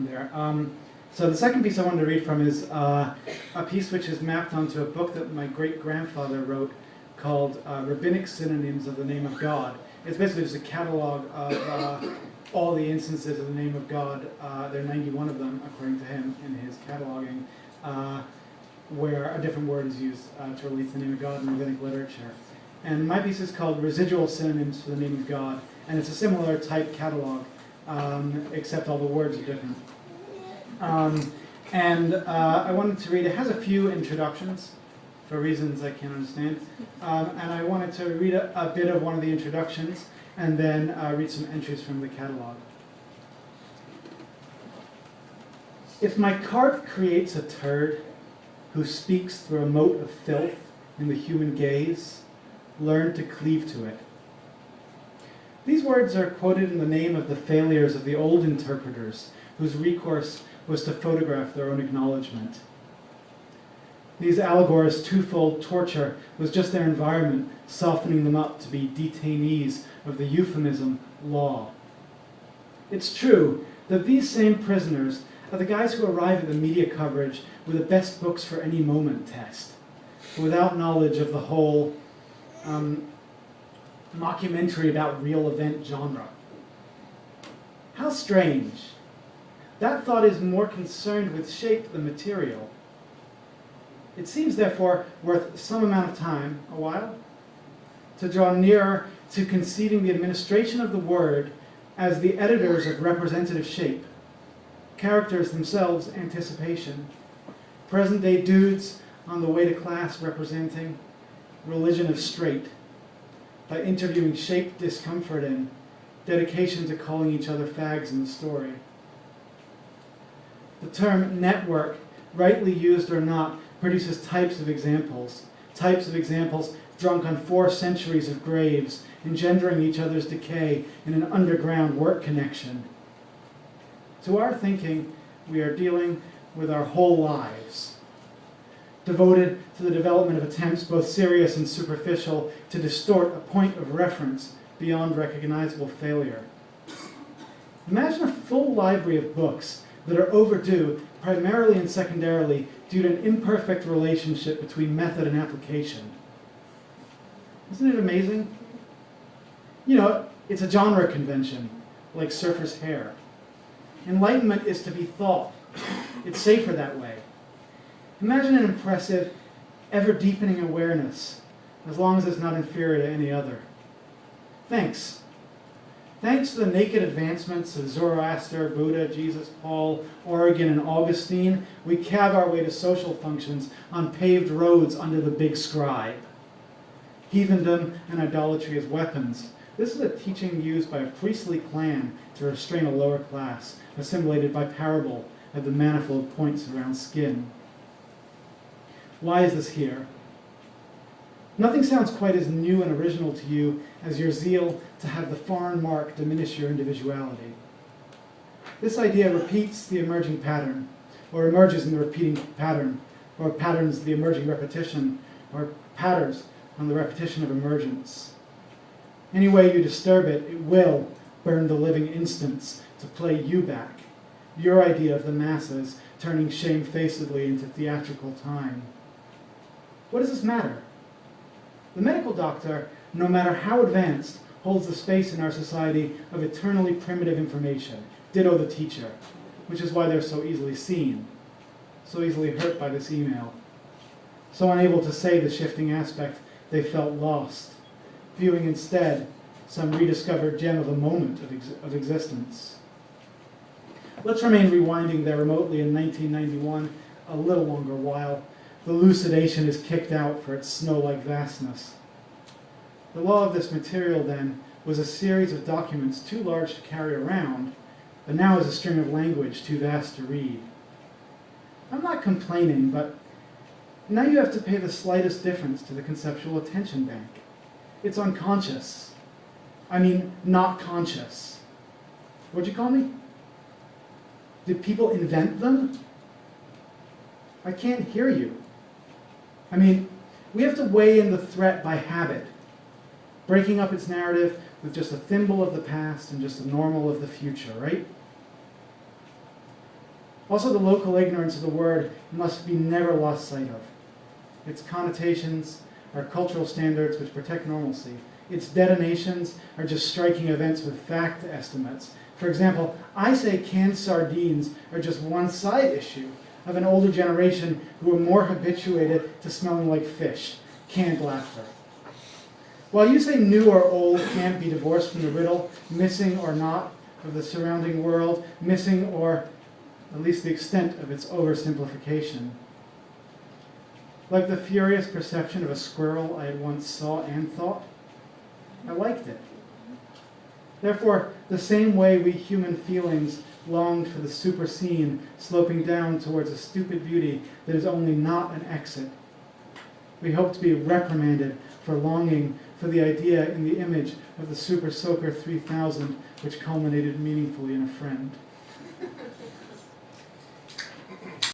there. So the second piece I wanted to read from is a piece which is mapped onto a book that my great-grandfather wrote called Rabbinic Synonyms of the Name of God. It's basically just a catalog of all the instances of the name of God. There are 91 of them, according to him, in his cataloging, where a different word is used to relate to the name of God in rabbinic literature. And my piece is called Residual Synonyms for the Name of God, and it's a similar type catalog, except all the words are different. I wanted to read, it has a few introductions, for reasons I can't understand, and I wanted to read a bit of one of the introductions, and then read some entries from the catalog. If my cart creates a turd who speaks through a mote of filth in the human gaze, learn to cleave to it. These words are quoted in the name of the failures of the old interpreters, whose recourse was to photograph their own acknowledgement. These allegorists' twofold torture was just their environment softening them up to be detainees of the euphemism law. It's true that these same prisoners are the guys who arrive at the media coverage with the best books for any moment test, without knowledge of the whole mockumentary about real event genre. How strange. That thought is more concerned with shape than material. It seems, therefore, worth some amount of time, a while, to draw nearer to conceiving the administration of the word as the editors of representative shape, characters themselves anticipation, present-day dudes on the way to class representing religion of straight, by interviewing shape discomfort and dedication to calling each other fags in the story. The term network, rightly used or not, produces types of examples drunk on 4 centuries of graves, engendering each other's decay in an underground work connection. To our thinking, we are dealing with our whole lives, devoted to the development of attempts, both serious and superficial, to distort a point of reference beyond recognizable failure. Imagine a full library of books that are overdue primarily and secondarily due to an imperfect relationship between method and application. Isn't it amazing? You know, it's a genre convention, like surfer's hair. Enlightenment is to be thought. It's safer that way. Imagine an impressive, ever-deepening awareness, as long as it's not inferior to any other. Thanks. Thanks to the naked advancements of Zoroaster, Buddha, Jesus, Paul, Origen, and Augustine, we cab our way to social functions on paved roads under the big scribe. Heathendom and idolatry as weapons. This is a teaching used by a priestly clan to restrain a lower class, assimilated by parable at the manifold points around skin. Why is this here? Nothing sounds quite as new and original to you as your zeal to have the foreign mark diminish your individuality. This idea repeats the emerging pattern, or emerges in the repeating pattern, or patterns the emerging repetition, or patterns on the repetition of emergence. Any way you disturb it, it will burn the living instance to play you back, your idea of the masses turning shamefacedly into theatrical time. What does this matter? The medical doctor, no matter how advanced, holds the space in our society of eternally primitive information, ditto the teacher, which is why they're so easily seen, so easily hurt by this email, so unable to say the shifting aspect they felt lost, viewing instead some rediscovered gem of a moment of existence. Let's remain rewinding there remotely in 1991 a little longer while the elucidation is kicked out for its snow-like vastness. The law of this material, then, was a series of documents too large to carry around, but now is a string of language too vast to read. I'm not complaining, but now you have to pay the slightest difference to the conceptual attention bank. It's unconscious. I mean, not conscious. What'd you call me? Did people invent them? I can't hear you. I mean, we have to weigh in the threat by habit, breaking up its narrative with just a thimble of the past and just a normal of the future, right? Also, the local ignorance of the word must be never lost sight of. Its connotations are cultural standards which protect normalcy. Its detonations are just striking events with fact estimates. For example, I say canned sardines are just one side issue of an older generation who are more habituated to smelling like fish, canned laughter. While you say new or old can't be divorced from the riddle, missing or not, of the surrounding world, missing or at least the extent of its oversimplification. Like the furious perception of a squirrel I had once saw and thought, I liked it. Therefore, the same way we human feelings longed for the superscene sloping down towards a stupid beauty that is only not an exit, we hope to be reprimanded for longing for the idea in the image of the Super Soaker 3000, which culminated meaningfully in a friend.